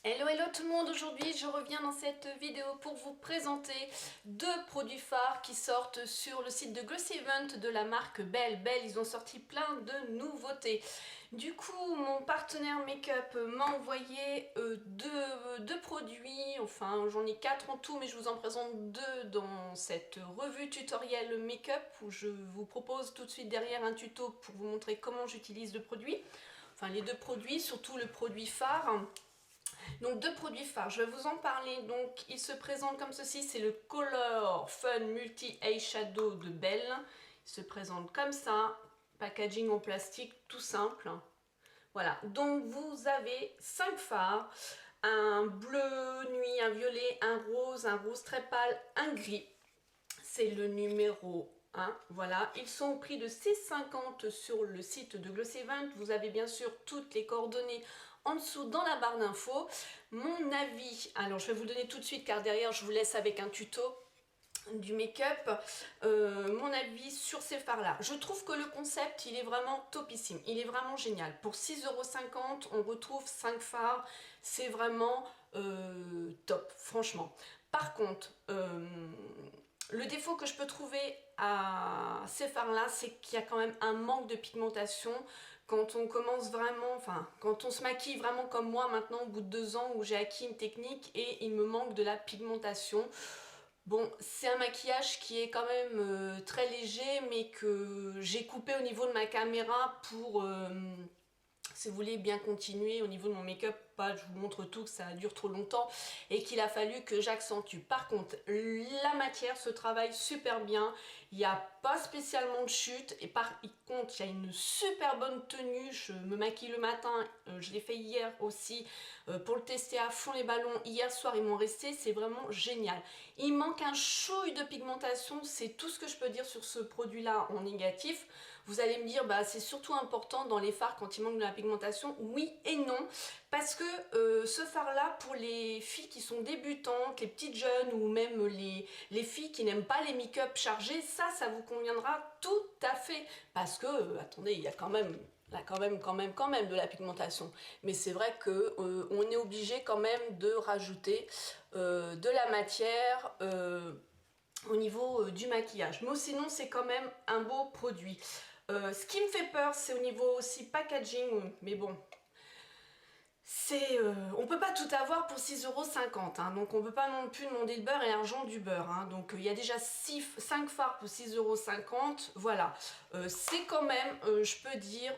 Hello hello tout le monde, aujourd'hui je reviens dans cette vidéo pour vous présenter deux produits phares qui sortent sur le site de Glossy Event de la marque Belle. Belle, ils ont sorti plein de nouveautés. Du coup, mon partenaire make-up m'a envoyé deux produits, enfin j'en ai 4 en tout, mais je vous en présente deux dans cette revue tutoriel make-up où je vous propose tout de suite derrière un tuto pour vous montrer comment j'utilise le produit. Enfin les deux produits, surtout le produit phare. Donc deux produits phares, je vais vous en parler. Donc il se présente comme ceci, c'est le Color Fun Multi Eyeshadow de Belle. Il se présente comme ça, packaging en plastique tout simple. Voilà, donc vous avez 5 fards, un bleu nuit, un violet, un rose très pâle, un gris. C'est le numéro 1, voilà. Ils sont au prix de 6,50 sur le site de Glossy Event. Vous avez bien sûr toutes les coordonnées en dessous dans la barre d'infos. Mon avis, alors je vais vous le donner tout de suite car derrière je vous laisse avec un tuto du make-up, mon avis sur ces fards là. Je trouve que le concept il est vraiment topissime, il est vraiment génial. Pour 6,50 € on retrouve 5 fards, c'est vraiment top franchement. Par contre, le défaut que je peux trouver à ces fards là, c'est qu'il y a quand même un manque de pigmentation quand on commence vraiment, enfin quand on se maquille vraiment comme moi maintenant au bout de 2 ans où j'ai acquis une technique et il me manque de la pigmentation. Bon, c'est un maquillage qui est quand même très léger mais que j'ai coupé au niveau de ma caméra pour, si vous voulez bien continuer au niveau de mon make-up, pas je vous montre tout, que ça dure trop longtemps et qu'il a fallu que j'accentue. Par contre, la matière se travaille super bien, il n'y a pas spécialement de chute et par contre, il y a une super bonne tenue. Je me maquille le matin, je l'ai fait hier aussi pour le tester à fond les ballons. Hier soir, ils m'ont resté, c'est vraiment génial. Il manque un chouille de pigmentation, c'est tout ce que je peux dire sur ce produit-là en négatif. Vous allez me dire, bah c'est surtout important dans les fards quand il manque de la pigmentation. Oui et non, parce que ce fard là pour les filles qui sont débutantes, les petites jeunes ou même les filles qui n'aiment pas les make-up chargés, ça vous conviendra tout à fait, parce que attendez, il y a quand même là quand même de la pigmentation, mais c'est vrai que on est obligé quand même de rajouter de la matière au niveau du maquillage, mais sinon c'est quand même un beau produit. Ce qui me fait peur, c'est au niveau aussi packaging, mais bon, c'est on peut pas tout avoir pour 6,50 €, hein, donc on peut pas non plus demander le beurre et l'argent du beurre, hein, donc il y a déjà 5 fards pour 6,50 €, voilà. C'est quand même, je peux dire,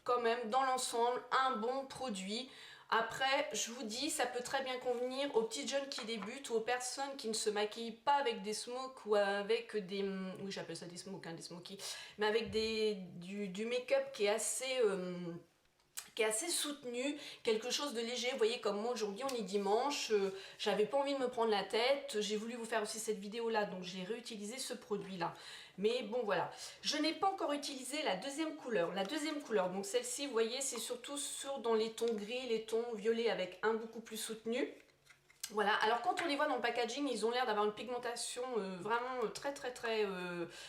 quand même dans l'ensemble un bon produit. Après, je vous dis, ça peut très bien convenir aux petites jeunes qui débutent ou aux personnes qui ne se maquillent pas avec des smokes ou avec des... Oui, j'appelle ça des smokes, hein, des smokies. Mais avec du make-up qui est assez soutenu, quelque chose de léger. Vous voyez, comme moi aujourd'hui on est dimanche, j'avais pas envie de me prendre la tête, j'ai voulu vous faire aussi cette vidéo là, donc j'ai réutilisé ce produit là. Mais bon voilà, je n'ai pas encore utilisé la deuxième couleur. La deuxième couleur, donc celle-ci, vous voyez, c'est surtout dans les tons gris, les tons violets avec un beaucoup plus soutenu. Voilà, alors quand on les voit dans le packaging, ils ont l'air d'avoir une pigmentation vraiment très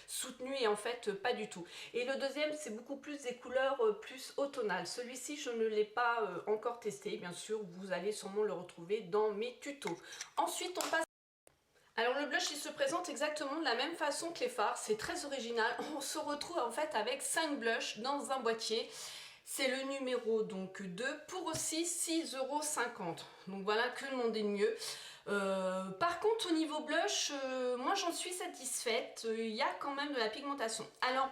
soutenue, et en fait pas du tout. Et le deuxième, c'est beaucoup plus des couleurs plus automnales. Celui-ci, je ne l'ai pas encore testé, bien sûr, vous allez sûrement le retrouver dans mes tutos. Ensuite, on passe... Alors le blush, il se présente exactement de la même façon que les fards, c'est très original. On se retrouve en fait avec 5 blushs dans un boîtier. C'est le numéro donc 2 pour aussi 6,50 €. Donc voilà, que demander de mieux. Par contre au niveau blush, moi j'en suis satisfaite. Il y a quand même de la pigmentation. Alors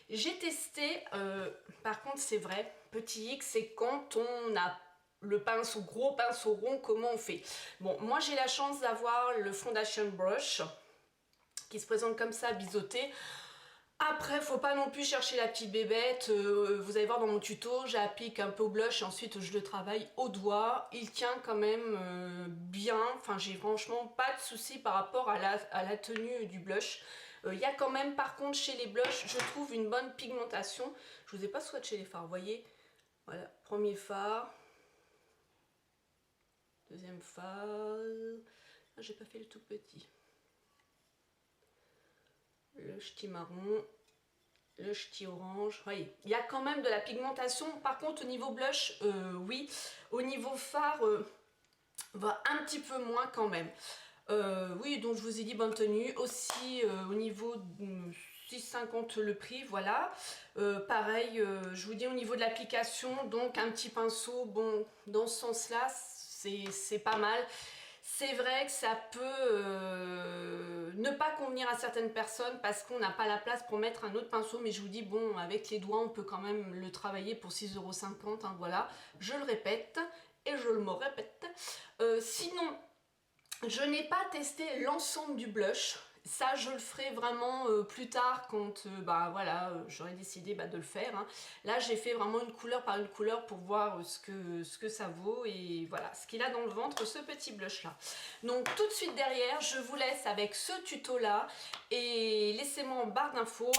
j'ai testé, par contre c'est vrai, petit X, c'est quand on a le pinceau, gros pinceau rond, comment on fait? Bon, moi j'ai la chance d'avoir le Foundation Brush qui se présente comme ça, biseauté. Après, faut pas non plus chercher la petite bébête, vous allez voir dans mon tuto, j'applique un peu au blush et ensuite je le travaille au doigt. Il tient quand même bien, enfin j'ai franchement pas de soucis par rapport à la tenue du blush. Il y a quand même par contre chez les blushs, je trouve une bonne pigmentation. Je vous ai pas swatché les fards, vous voyez. Voilà, premier fard, deuxième fard, ah, j'ai pas fait le tout petit. Le ch'ti marron. le ch'ti orange. Oui, il y a quand même de la pigmentation. Par contre, au niveau blush, oui. Au niveau fard, un petit peu moins quand même. Oui, donc je vous ai dit bonne tenue. Aussi, au niveau 6,50 le prix, voilà. Pareil, je vous dis au niveau de l'application, donc un petit pinceau, bon, dans ce sens-là, c'est pas mal. C'est vrai que ça peut ne pas convenir à certaines personnes parce qu'on n'a pas la place pour mettre un autre pinceau, mais je vous dis, bon, avec les doigts, on peut quand même le travailler pour 6,50 €, hein, voilà. Je le répète et je me répète. Sinon, je n'ai pas testé l'ensemble du blush. Ça, je le ferai vraiment plus tard quand voilà, j'aurais décidé de le faire. Hein. Là, j'ai fait vraiment une couleur par une couleur pour voir ce que ça vaut et voilà, ce qu'il a dans le ventre, ce petit blush-là. Donc, tout de suite derrière, je vous laisse avec ce tuto-là et laissez-moi en barre d'infos.